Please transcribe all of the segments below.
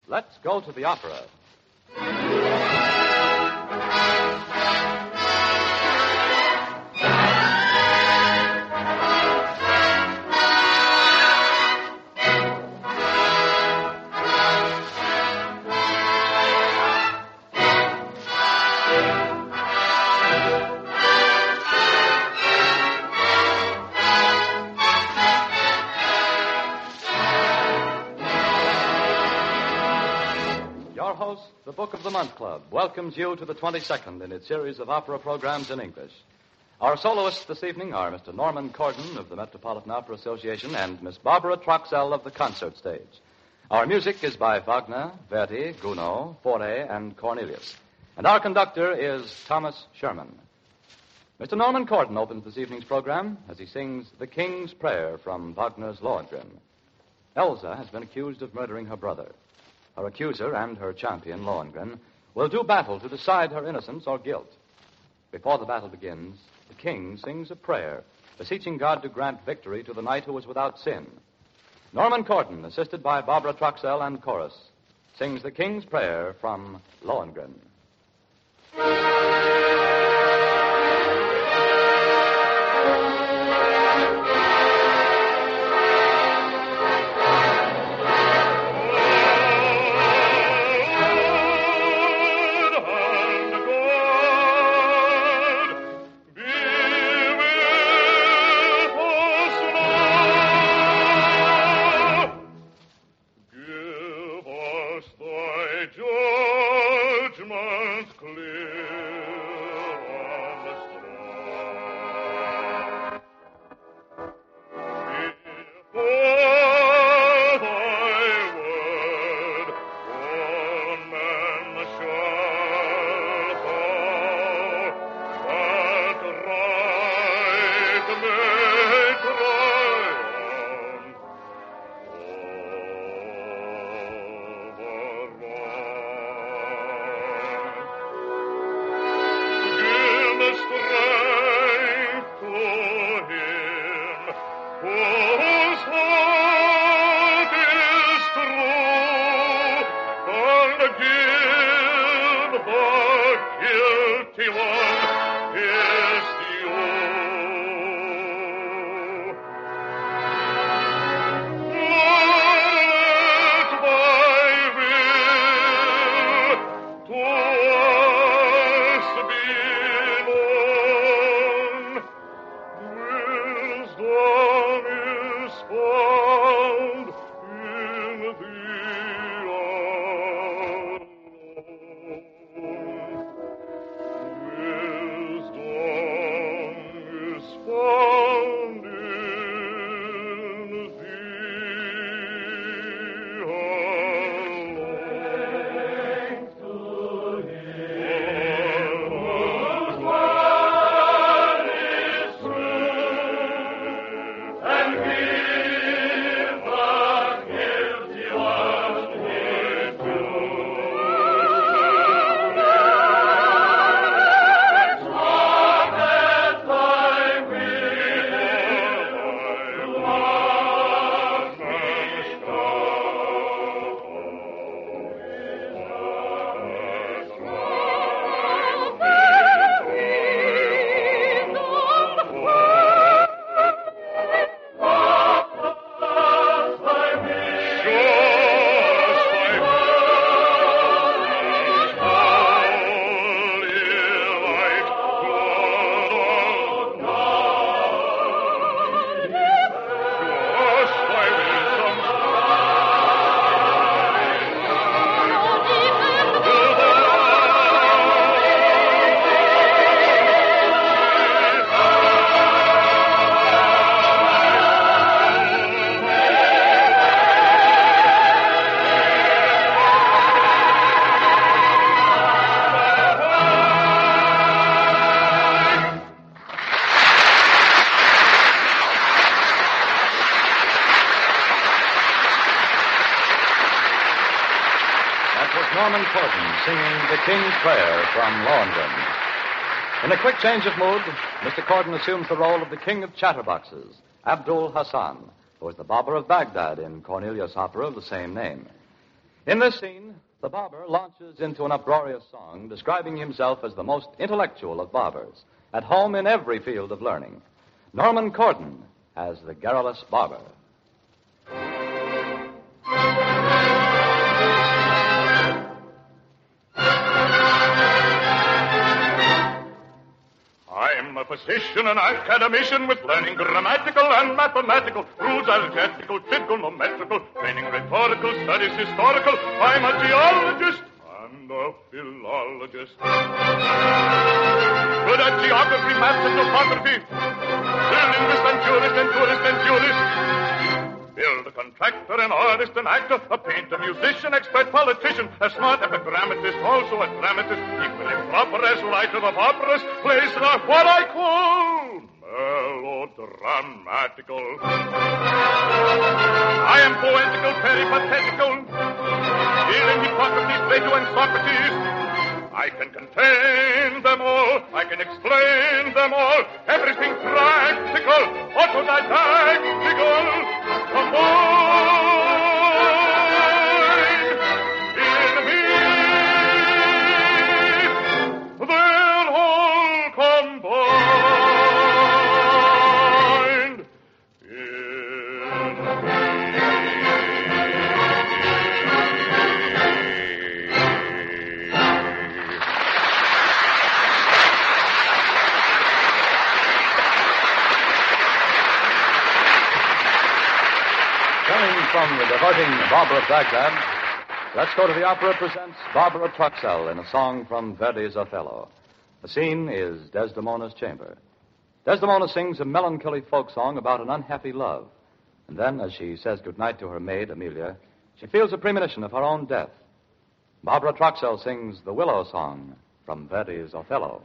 Let's go to the opera. The Book of the Month Club welcomes you to the 22nd in its series of opera programs in English. Our soloists this evening are Mr. Norman Cordon of the Metropolitan Opera Association and Miss Barbara Troxell of the Concert Stage. Our music is by Wagner, Verdi, Gounod, Faure, and Cornelius. And our conductor is Thomas Sherman. Mr. Norman Cordon opens this evening's program as he sings The King's Prayer from Wagner's Lohengrin. Elsa has been accused of murdering her brother. Her accuser and her champion, Lohengrin, will do battle to decide her innocence or guilt. Before the battle begins, the king sings a prayer, beseeching God to grant victory to the knight who was without sin. Norman Cordon, assisted by Barbara Troxell and chorus, sings the King's Prayer from Lohengrin. Norman Cordon singing The King's Prayer from Lohengrin. In a quick change of mood, Mr. Cordon assumes the role of the king of chatterboxes, Abdul Hassan, who was the Baba of Baghdad in Cornelius' opera of the same name. In this scene, the barber launches into an uproarious song describing himself as the most intellectual of barbers, at home in every field of learning. Norman Cordon as the garrulous barber. I'm a physician, an academician with learning grammatical and mathematical, rules algebraical, trigonometrical, training rhetorical, studies historical. I'm a geologist and a philologist. Good at geography, maths, and topography. Linguist and jurist and tourist and duelist. Builder, contractor, an artist, an actor, a painter, musician, expert politician, a smart epigrammatist, also a dramatist, equally proper as writer of operas, plays are what I call melodramatical. I am poetical, peripatetical, dealing Hippocrates, Plato, and Socrates. I can contain them all, I can explain them all, everything practical, autodidactical, combined in me. They're all combined in From the diverting Barber of Baghdad, let's go to the opera presents Barbara Troxell in a song from Verdi's Othello. The scene is Desdemona's chamber. Desdemona sings a melancholy folk song about an unhappy love. And then, as she says goodnight to her maid, Amelia, she feels a premonition of her own death. Barbara Troxell sings the Willow Song from Verdi's Othello.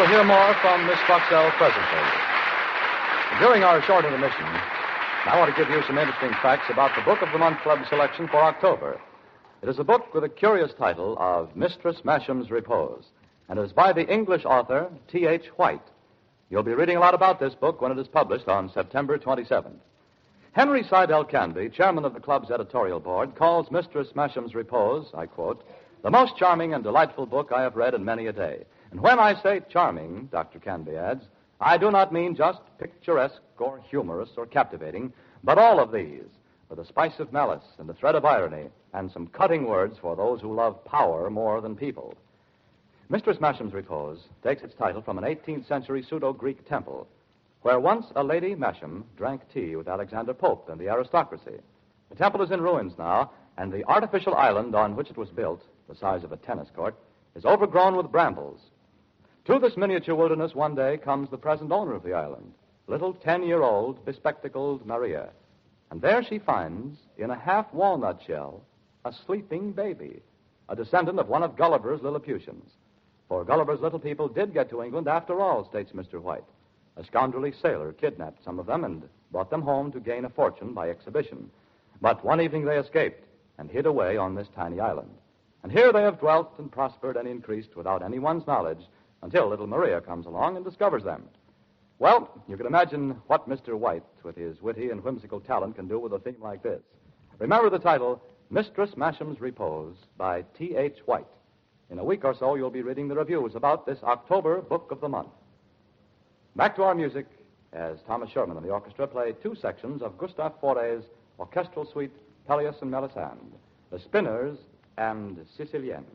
shall hear more from Miss Troxell presently. During our short intermission, I want to give you some interesting facts about the Book of the Month Club selection for October. It is a book with a curious title of Mistress Masham's Repose, and it is by the English author T.H. White. You'll be reading a lot about this book when it is published on September 27th. Henry Seidel Canby, chairman of the club's editorial board, calls Mistress Masham's Repose, I quote, the most charming and delightful book I have read in many a day. And when I say charming, Dr. Canby adds, I do not mean just picturesque or humorous or captivating, but all of these, with a spice of malice and a thread of irony and some cutting words for those who love power more than people. Mistress Masham's Repose takes its title from an 18th century pseudo-Greek temple, where once a Lady Masham drank tea with Alexander Pope and the aristocracy. The temple is in ruins now, and the artificial island on which it was built, the size of a tennis court, is overgrown with brambles. To this miniature wilderness one day comes the present owner of the island, little 10-year-old bespectacled Maria. And there she finds, in a half-walnut shell, a sleeping baby, a descendant of one of Gulliver's Lilliputians. For Gulliver's little people did get to England after all, states Mr. White. A scoundrelly sailor kidnapped some of them and brought them home to gain a fortune by exhibition. But one evening they escaped and hid away on this tiny island. And here they have dwelt and prospered and increased without anyone's knowledge until little Maria comes along and discovers them. Well, you can imagine what Mr. White, with his witty and whimsical talent, can do with a theme like this. Remember the title, Mistress Masham's Repose, by T.H. White. In a week or so, you'll be reading the reviews about this October Book of the Month. Back to our music, as Thomas Sherman and the orchestra play two sections of Gustave Faure's orchestral suite, Pelleas and Melisande, The Spinners and Sicilienne.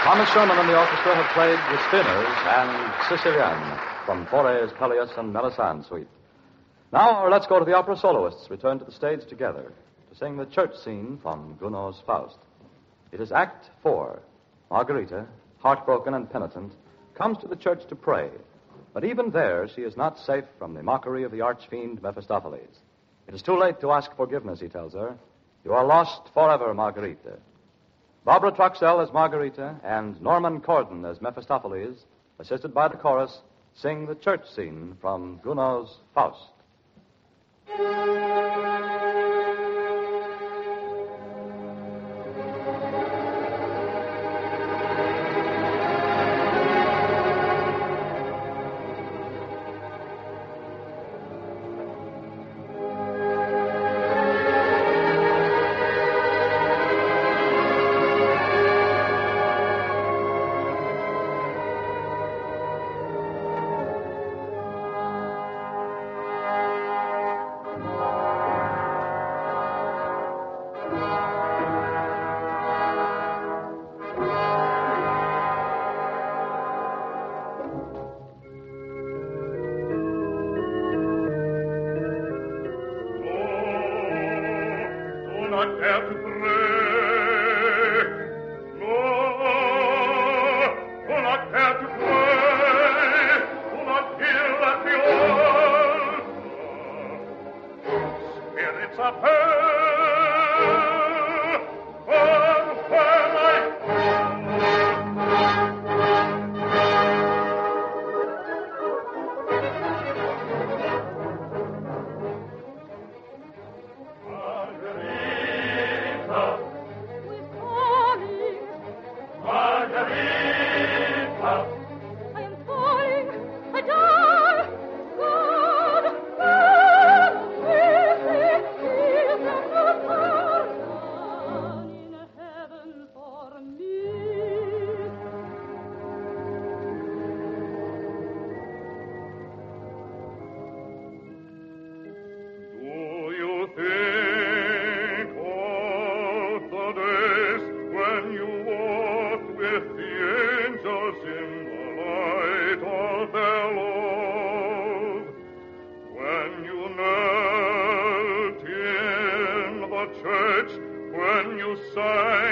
Thomas Sherman and the orchestra have played The Spinners and Sicilienne from Faure's Pelleas and Melisande suite. Now, let's go to the opera soloists return to the stage together to sing the church scene from Gounod's Faust. It is Act 4. Margarita, heartbroken and penitent, comes to the church to pray. But even there, she is not safe from the mockery of the archfiend Mephistopheles. It is too late to ask forgiveness, he tells her. You are lost forever, Margarita. Barbara Troxell as Margarita and Norman Cordon as Mephistopheles, assisted by the chorus, sing the church scene from Gounod's Faust. Shine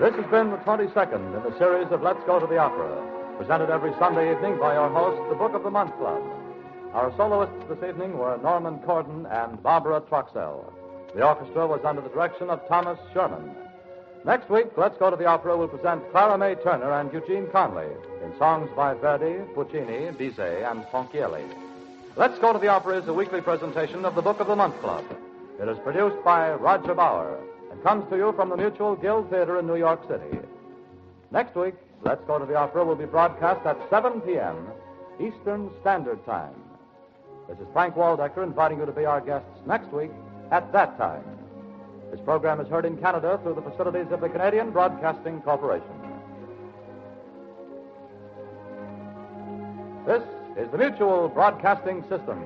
This has been the 22nd in the series of Let's Go to the Opera, presented every Sunday evening by our host, the Book of the Month Club. Our soloists this evening were Norman Cordon and Barbara Troxell. The orchestra was under the direction of Thomas Sherman. Next week, Let's Go to the Opera will present Clara May Turner and Eugene Conley in songs by Verdi, Puccini, Bizet, and Ponchielli. Let's Go to the Opera is a weekly presentation of the Book of the Month Club. It is produced by Roger Bauer and comes to you from the Mutual Guild Theater in New York City. Next week, Let's Go to the Opera will be broadcast at 7 p.m. Eastern Standard Time. This is Frank Waldecker inviting you to be our guests next week at that time. This program is heard in Canada through the facilities of the Canadian Broadcasting Corporation. This is the Mutual Broadcasting System.